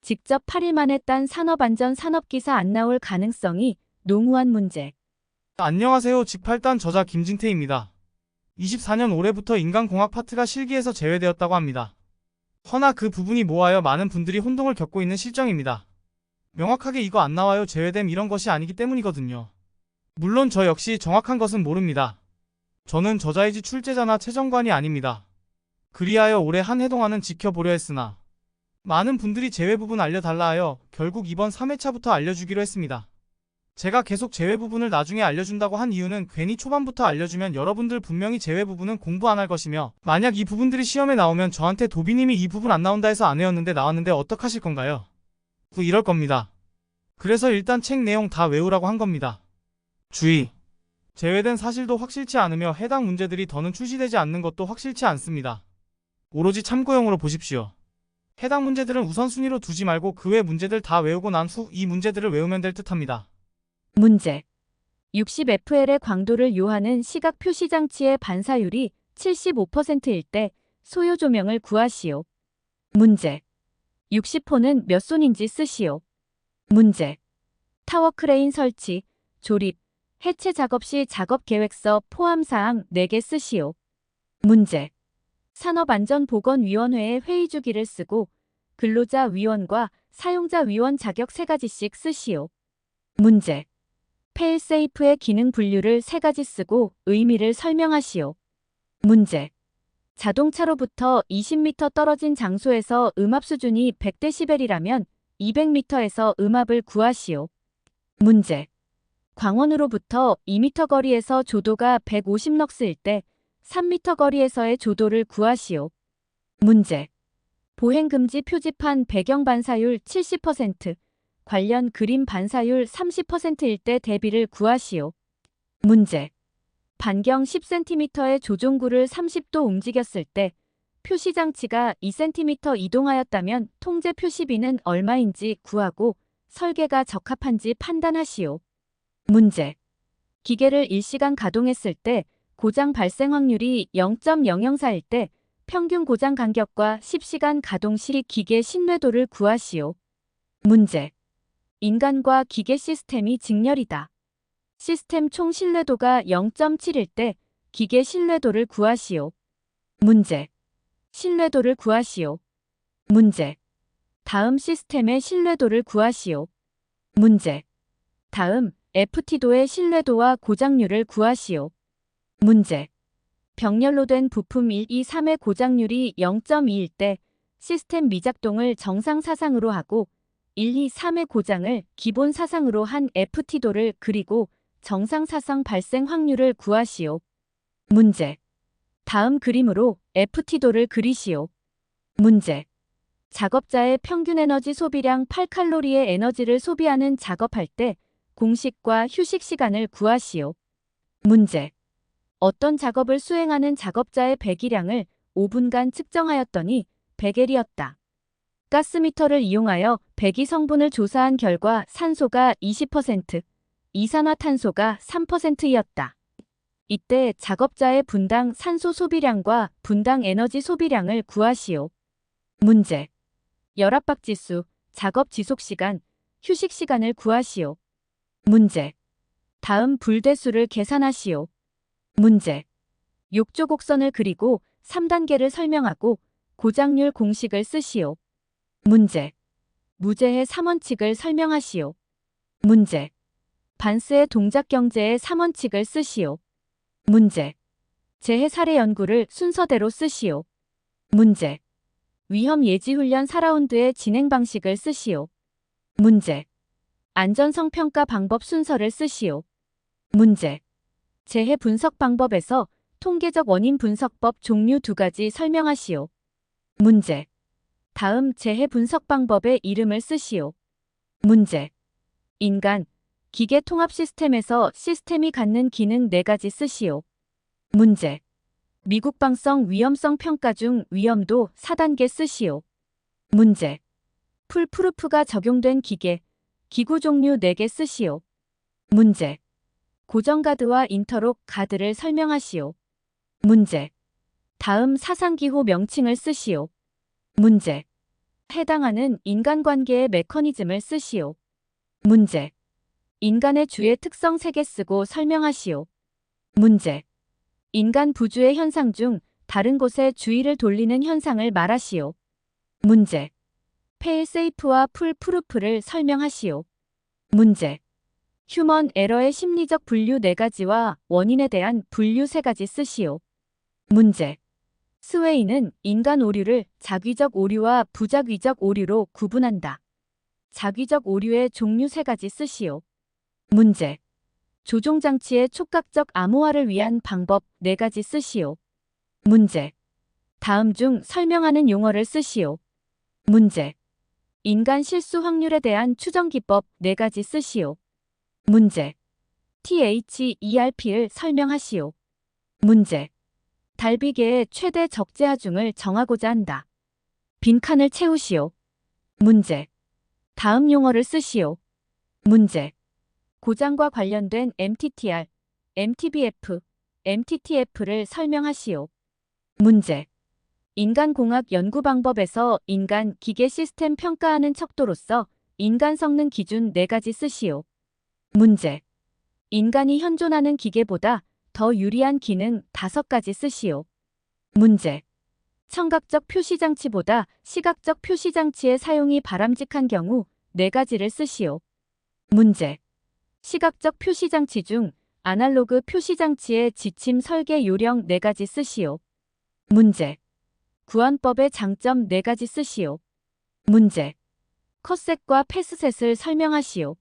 직접 8일 만에 딴 산업안전 산업기사 안 나올 가능성이 농후한 문제. 안녕하세요. 직팔단 저자 김진태입니다. 24년 올해부터 인간공학 파트가 실기에서 제외되었다고 합니다. 허나 그 부분이 모아여 많은 분들이 혼동을 겪고 있는 실정입니다. 명확하게 이거 안 나와요 제외됨 이런 것이 아니기 때문이거든요. 물론 저 역시 정확한 것은 모릅니다. 저는 저자이지 출제자나 채정관이 아닙니다. 그리하여 올해 한 해 동안은 지켜보려 했으나 많은 분들이 제외 부분 알려달라 하여 결국 이번 3회차부터 알려주기로 했습니다. 제가 계속 제외 부분을 나중에 알려준다고 한 이유는 괜히 초반부터 알려주면 여러분들 분명히 제외 부분은 공부 안 할 것이며 만약 이 부분들이 시험에 나오면 저한테 도비님이 이 부분 안 나온다 해서 안 외웠는데 나왔는데 어떡하실 건가요? 이럴 겁니다. 그래서 일단 책 내용 다 외우라고 한 겁니다. 주의! 제외된 사실도 확실치 않으며 해당 문제들이 더는 출시되지 않는 것도 확실치 않습니다. 오로지 참고용으로 보십시오. 해당 문제들은 우선순위로 두지 말고 그 외 문제들 다 외우고 난 후 이 문제들을 외우면 될 듯합니다. 문제. 60FL의 광도를 요하는 시각 표시 장치의 반사율이 75%일 때 소요 조명을 구하시오. 문제. 60호는 몇 손인지 쓰시오. 문제. 타워 크레인 설치, 조립, 해체 작업 시 작업 계획서 포함 사항 4개 쓰시오. 문제. 산업안전보건위원회의 회의 주기를 쓰고 근로자 위원과 사용자 위원 자격 3가지씩 쓰시오. 문제. 페일세이프의 기능 분류를 3가지 쓰고 의미를 설명하시오. 문제. 자동차로부터 20m 떨어진 장소에서 음압 수준이 100dB이라면 200m에서 음압을 구하시오. 문제. 광원으로부터 2m 거리에서 조도가 150럭스일 때 3m 거리에서의 조도를 구하시오. 문제. 보행금지 표지판 배경 반사율 70%, 관련 그림 반사율 30%일 때 대비를 구하시오. 문제. 반경 10cm의 조종구를 30도 움직였을 때 표시장치가 2cm 이동하였다면 통제 표시비는 얼마인지 구하고 설계가 적합한지 판단하시오. 문제. 기계를 1시간 가동했을 때 고장 발생 확률이 0.004일 때 평균 고장 간격과 10시간 가동 시 기계 신뢰도를 구하시오. 문제. 인간과 기계 시스템이 직렬이다. 시스템 총 신뢰도가 0.7일 때 기계 신뢰도를 구하시오. 문제. 신뢰도를 구하시오. 문제. 다음 시스템의 신뢰도를 구하시오. 문제. 다음 FT도의 신뢰도와 고장률을 구하시오. 문제. 병렬로 된 부품 1, 2, 3의 고장률이 0.2일 때 시스템 미작동을 정상 사상으로 하고 1, 2, 3의 고장을 기본 사상으로 한 FT도를 그리고 정상 사상 발생 확률을 구하시오. 문제. 다음 그림으로 FT도를 그리시오. 문제. 작업자의 평균 에너지 소비량 8칼로리의 에너지를 소비하는 작업할 때 공식과 휴식 시간을 구하시오. 문제. 어떤 작업을 수행하는 작업자의 배기량을 5분간 측정하였더니 100L이었다. 가스미터를 이용하여 배기 성분을 조사한 결과 산소가 20%, 이산화탄소가 3%였다. 이때 작업자의 분당 산소 소비량과 분당 에너지 소비량을 구하시오. 문제. 열압박지수, 작업 지속시간, 휴식시간을 구하시오. 문제. 다음 불대수를 계산하시오. 문제. 욕조 곡선을 그리고 3단계를 설명하고 고장률 공식을 쓰시오. 문제. 무제해 3원칙을 설명하시오. 문제. 반스의 동작 경제의 3원칙을 쓰시오. 문제. 재해 사례 연구를 순서대로 쓰시오. 문제. 위험 예지 훈련 4라운드의 진행 방식을 쓰시오. 문제. 안전성 평가 방법 순서를 쓰시오. 문제. 재해 분석 방법에서 통계적 원인 분석법 종류 2가지 설명하시오. 문제. 다음 재해 분석 방법의 이름을 쓰시오. 문제. 인간, 기계 통합 시스템에서 시스템이 갖는 기능 4가지 쓰시오. 문제. 미국 방성 위험성 평가 중 위험도 4단계 쓰시오. 문제. 풀프루프가 적용된 기계, 기구 종류 4개 쓰시오. 문제. 고정가드와 인터록 가드를 설명하시오. 문제. 다음 사상기호 명칭을 쓰시오. 문제. 해당하는 인간관계의 메커니즘을 쓰시오. 문제. 인간의 주의 특성 3개 쓰고 설명하시오. 문제. 인간 부주의 현상 중 다른 곳에 주의를 돌리는 현상을 말하시오. 문제. 페일세이프와 풀프루프를 설명하시오. 문제. 휴먼 에러의 심리적 분류 4가지와 원인에 대한 분류 3가지 쓰시오. 문제. 스웨이는 인간 오류를 자귀적 오류와 부자귀적 오류로 구분한다. 자귀적 오류의 종류 3가지 쓰시오. 문제. 조종장치의 촉각적 암호화를 위한 방법 4가지 쓰시오. 문제. 다음 중 설명하는 용어를 쓰시오. 문제. 인간 실수 확률에 대한 추정 기법 4가지 쓰시오. 문제. THERP를 설명하시오. 문제. 달비계의 최대 적재 하중을 정하고자 한다. 빈칸을 채우시오. 문제. 다음 용어를 쓰시오. 문제. 고장과 관련된 MTTR, MTBF, MTTF를 설명하시오. 문제. 인간공학 연구 방법에서 인간 기계 시스템 평가하는 척도로서 인간 성능 기준 4가지 쓰시오. 문제. 인간이 현존하는 기계보다 더 유리한 기능 5가지 쓰시오. 문제. 청각적 표시장치보다 시각적 표시장치의 사용이 바람직한 경우 4가지를 쓰시오. 문제. 시각적 표시장치 중 아날로그 표시장치의 지침 설계 요령 4가지 쓰시오. 문제. 구안법의 장점 4가지 쓰시오. 문제. 컷셋과 패스셋을 설명하시오.